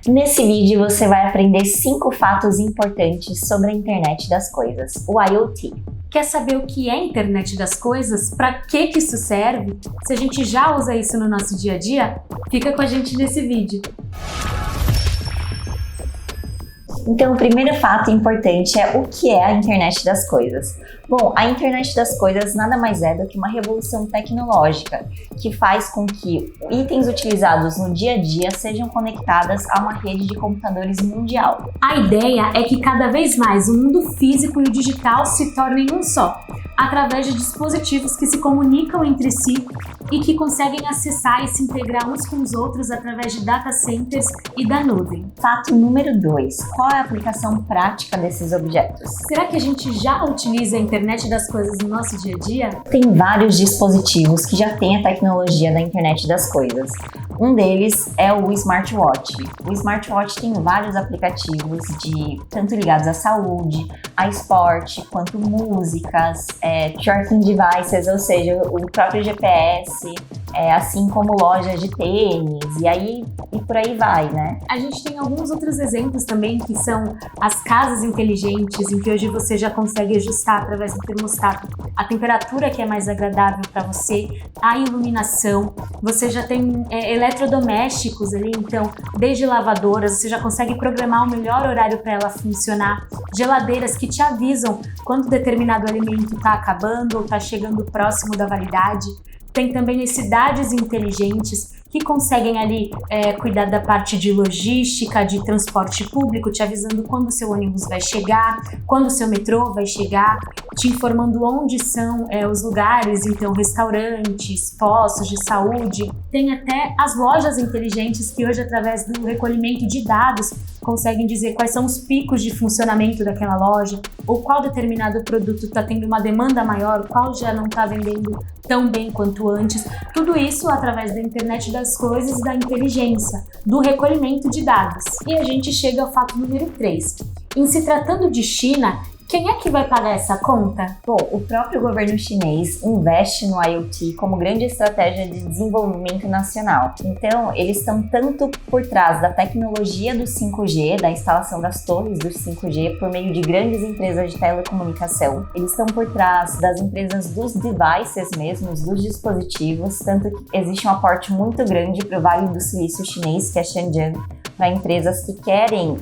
Nesse vídeo você vai aprender 5 fatos importantes sobre a internet das coisas, o IoT. Quer saber o que é a internet das coisas? Para que isso serve? Se a gente já usa isso no nosso dia a dia? Fica com a gente nesse vídeo. Então, o primeiro fato importante é o que é a internet das coisas. Bom, a internet das coisas nada mais é do que uma revolução tecnológica que faz com que itens utilizados no dia a dia sejam conectadas a uma rede de computadores mundial. A ideia é que cada vez mais o mundo físico e o digital se tornem um só, através de dispositivos que se comunicam entre si e que conseguem acessar e se integrar uns com os outros através de data centers e da nuvem. Fato número 2. Qual é a aplicação prática desses objetos? Será que a gente já utiliza a internet das coisas no nosso dia a dia? Tem vários dispositivos que já têm a tecnologia da internet das coisas. Um deles é o smartwatch. O smartwatch tem vários aplicativos tanto ligados à saúde, a esporte, quanto músicas, tracking devices, ou seja, o próprio GPS, assim como lojas de tênis, e por aí vai, né? A gente tem alguns outros exemplos também, que são as casas inteligentes, em que hoje você já consegue ajustar através do termostato a temperatura que é mais agradável para você, a iluminação, você já tem eletrodomésticos ali, então, desde lavadoras, você já consegue programar o melhor horário para ela funcionar, geladeiras que te avisam quando determinado alimento está acabando ou está chegando próximo da validade. Tem também as cidades inteligentes que conseguem ali cuidar da parte de logística, de transporte público, te avisando quando o seu ônibus vai chegar, quando o seu metrô vai chegar, te informando onde são os lugares, então restaurantes, postos de saúde. Tem até as lojas inteligentes que hoje, através do recolhimento de dados, conseguem dizer quais são os picos de funcionamento daquela loja, ou qual determinado produto está tendo uma demanda maior, qual já não está vendendo tão bem quanto antes. Tudo isso através da internet das coisas e da inteligência, do recolhimento de dados. E a gente chega ao fato número 3. Em se tratando de China, quem é que vai pagar essa conta? Bom, o próprio governo chinês investe no IoT como grande estratégia de desenvolvimento nacional. Então, eles estão tanto por trás da tecnologia do 5G, da instalação das torres do 5G por meio de grandes empresas de telecomunicação. Eles estão por trás das empresas dos devices mesmos, dos dispositivos, tanto que existe um aporte muito grande para o Vale do Silício chinês, que é Shenzhen, para empresas que querem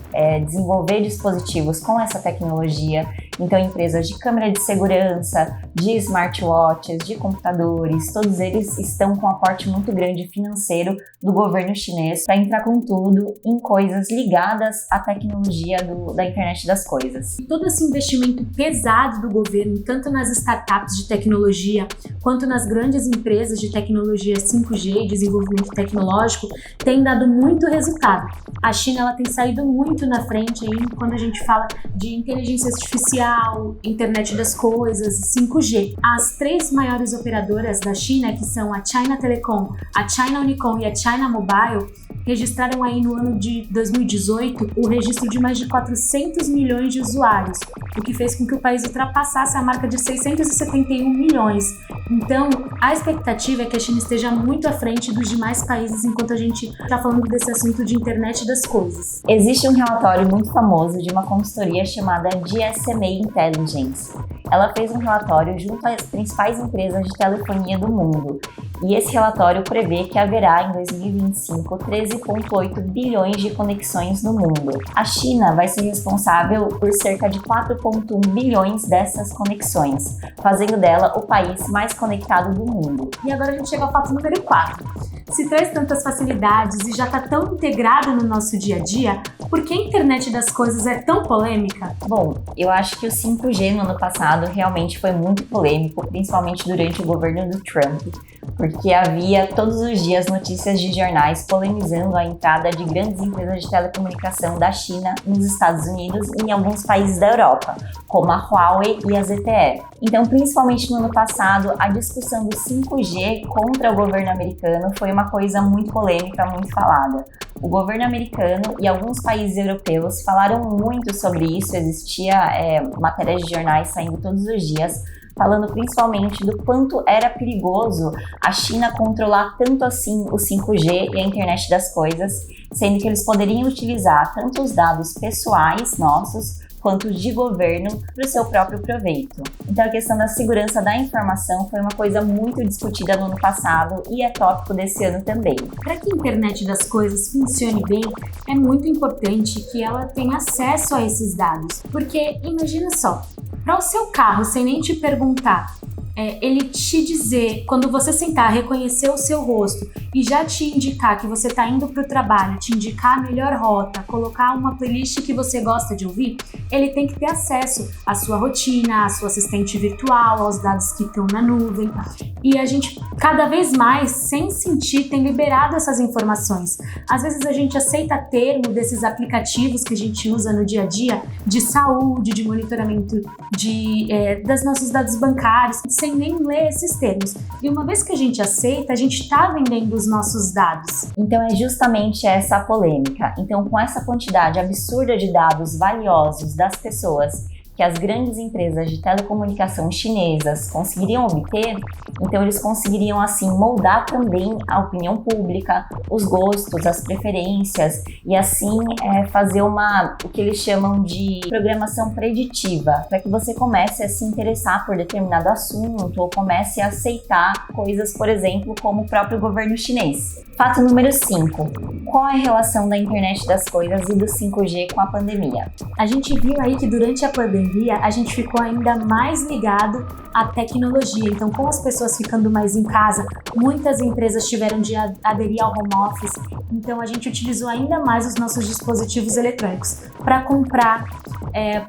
desenvolver dispositivos com essa tecnologia. Então, empresas de câmera de segurança, de smartwatches, de computadores, todos eles estão com um aporte muito grande financeiro do governo chinês para entrar com tudo em coisas ligadas à tecnologia da internet das coisas. Todo esse investimento pesado do governo, tanto nas startups de tecnologia, quanto nas grandes empresas de tecnologia 5G e desenvolvimento tecnológico, tem dado muito resultado. A China ela tem saído muito na frente aí quando a gente fala de inteligência artificial, internet das coisas, 5G. As 3 maiores operadoras da China, que são a China Telecom, a China Unicom e a China Mobile, registraram aí no ano de 2018 o registro de mais de 400 milhões de usuários, o que fez com que o país ultrapassasse a marca de 671 milhões. Então, a expectativa é que a China esteja muito à frente dos demais países enquanto a gente está falando desse assunto de internet das coisas. Existe um relatório muito famoso de uma consultoria chamada GSMA Intelligence. Ela fez um relatório junto às principais empresas de telefonia do mundo. E esse relatório prevê que haverá em 2025 13,8 bilhões de conexões no mundo. A China vai ser responsável por cerca de 4,1 bilhões dessas conexões, fazendo dela o país mais conectado do mundo. E agora a gente chega ao fato número 4. Se traz tantas facilidades e já está tão integrado no nosso dia a dia, por que a internet das coisas é tão polêmica? Bom, eu acho que o 5G no ano passado realmente foi muito polêmico, principalmente durante o governo do Trump, porque havia todos os dias notícias de jornais polemizando a entrada de grandes empresas de telecomunicação da China nos Estados Unidos e em alguns países da Europa, como a Huawei e a ZTE. Então, principalmente no ano passado, a discussão do 5G contra o governo americano foi uma coisa muito polêmica, muito falada. O governo americano e alguns países europeus falaram muito sobre isso, existia matérias de jornais saindo todos os dias falando principalmente do quanto era perigoso a China controlar tanto assim o 5G e a internet das coisas, sendo que eles poderiam utilizar tanto os dados pessoais nossos, quanto de governo para o seu próprio proveito. Então a questão da segurança da informação foi uma coisa muito discutida no ano passado e é tópico desse ano também. Para que a internet das coisas funcione bem, é muito importante que ela tenha acesso a esses dados. Porque imagina só, para o seu carro, sem nem te perguntar, ele te dizer, quando você sentar, reconhecer o seu rosto e já te indicar que você está indo para o trabalho, te indicar a melhor rota, colocar uma playlist que você gosta de ouvir, ele tem que ter acesso à sua rotina, à sua assistente virtual, aos dados que estão na nuvem. E a gente, cada vez mais, sem sentir, tem liberado essas informações. Às vezes a gente aceita termo desses aplicativos que a gente usa no dia a dia, de saúde, de monitoramento dos nossos dados bancários, sem nem ler esses termos. E uma vez que a gente aceita, a gente está vendendo os nossos dados. Então é justamente essa a polêmica. Então, com essa quantidade absurda de dados valiosos das pessoas que as grandes empresas de telecomunicação chinesas conseguiriam obter, então eles conseguiriam assim moldar também a opinião pública, os gostos, as preferências e assim fazer o que eles chamam de programação preditiva, para que você comece a se interessar por determinado assunto ou comece a aceitar coisas, por exemplo, como o próprio governo chinês. Fato número 5. Qual é a relação da internet das coisas e do 5G com a pandemia? A gente viu aí que durante a pandemia a gente ficou ainda mais ligado à tecnologia. Então, com as pessoas ficando mais em casa, muitas empresas tiveram de aderir ao home office. Então, a gente utilizou ainda mais os nossos dispositivos eletrônicos para comprar,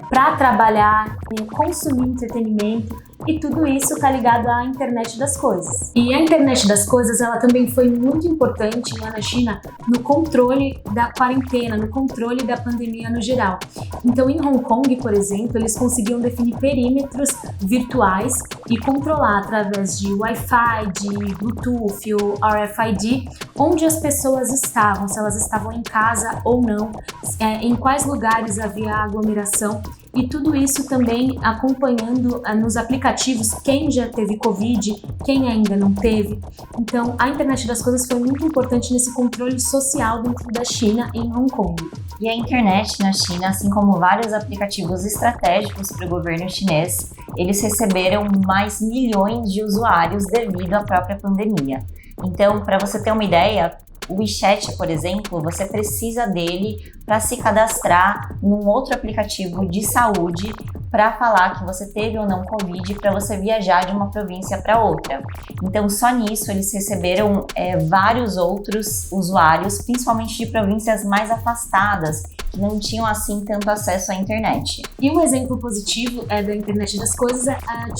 para trabalhar, consumir entretenimento. E tudo isso está ligado à internet das coisas. E a internet das coisas, ela também foi muito importante lá na China no controle da quarentena, no controle da pandemia no geral. Então, em Hong Kong, por exemplo, eles conseguiam definir perímetros virtuais e controlar através de Wi-Fi, de Bluetooth ou RFID, onde as pessoas estavam, se elas estavam em casa ou não, em quais lugares havia aglomeração. E tudo isso também acompanhando nos aplicativos quem já teve Covid, quem ainda não teve. Então, a internet das coisas foi muito importante nesse controle social dentro da China em Hong Kong. E a internet na China, assim como vários aplicativos estratégicos para o governo chinês, eles receberam mais milhões de usuários devido à própria pandemia. Então, para você ter uma ideia, o WeChat, por exemplo, você precisa dele para se cadastrar num outro aplicativo de saúde para falar que você teve ou não Covid, para você viajar de uma província para outra. Então, só nisso eles receberam vários outros usuários, principalmente de províncias mais afastadas, que não tinham assim tanto acesso à internet. E um exemplo positivo da internet das coisas,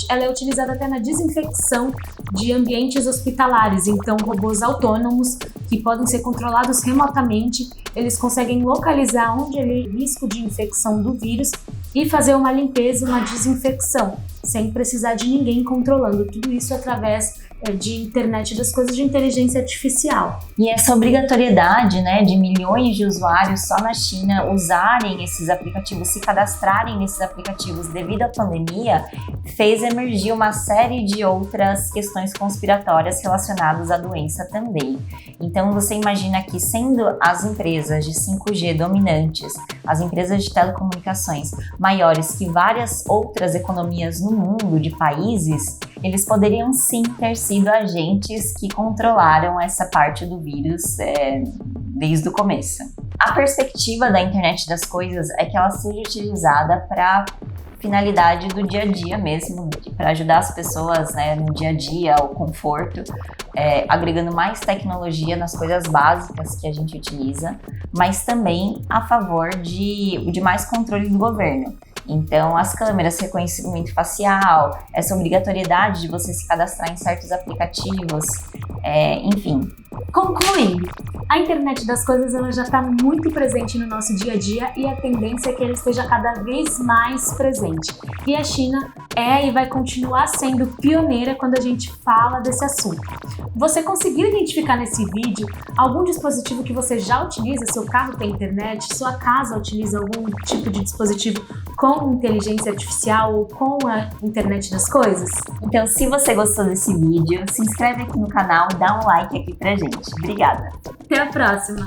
ela é utilizada até na desinfecção de ambientes hospitalares. Então, robôs autônomos que podem ser controlados remotamente, eles conseguem localizar onde é risco de infecção do vírus e fazer uma limpeza, uma desinfecção, sem precisar de ninguém controlando. Tudo isso através de internet das coisas, de inteligência artificial. E essa obrigatoriedade, de milhões de usuários só na China usarem esses aplicativos, se cadastrarem nesses aplicativos devido à pandemia, fez emergir uma série de outras questões conspiratórias relacionadas à doença também. Então você imagina que, sendo as empresas de 5G dominantes, as empresas de telecomunicações maiores que várias outras economias no mundo, de países, eles poderiam sim ter sido agentes que controlaram essa parte do vírus desde o começo. A perspectiva da internet das coisas é que ela seja utilizada para finalidade do dia a dia mesmo, para ajudar as pessoas no dia a dia, o conforto, agregando mais tecnologia nas coisas básicas que a gente utiliza, mas também a favor de mais controle do governo. Então, as câmeras, reconhecimento facial, essa obrigatoriedade de você se cadastrar em certos aplicativos, enfim, Concluindo, a internet das coisas ela já está muito presente no nosso dia a dia e a tendência é que ela esteja cada vez mais presente. E a China é e vai continuar sendo pioneira quando a gente fala desse assunto. Você conseguiu identificar nesse vídeo algum dispositivo que você já utiliza? Seu carro tem internet? Sua casa utiliza algum tipo de dispositivo com inteligência artificial ou com a internet das coisas? Então, se você gostou desse vídeo, se inscreve aqui no canal e dá um like aqui pra gente. Obrigada! Até a próxima!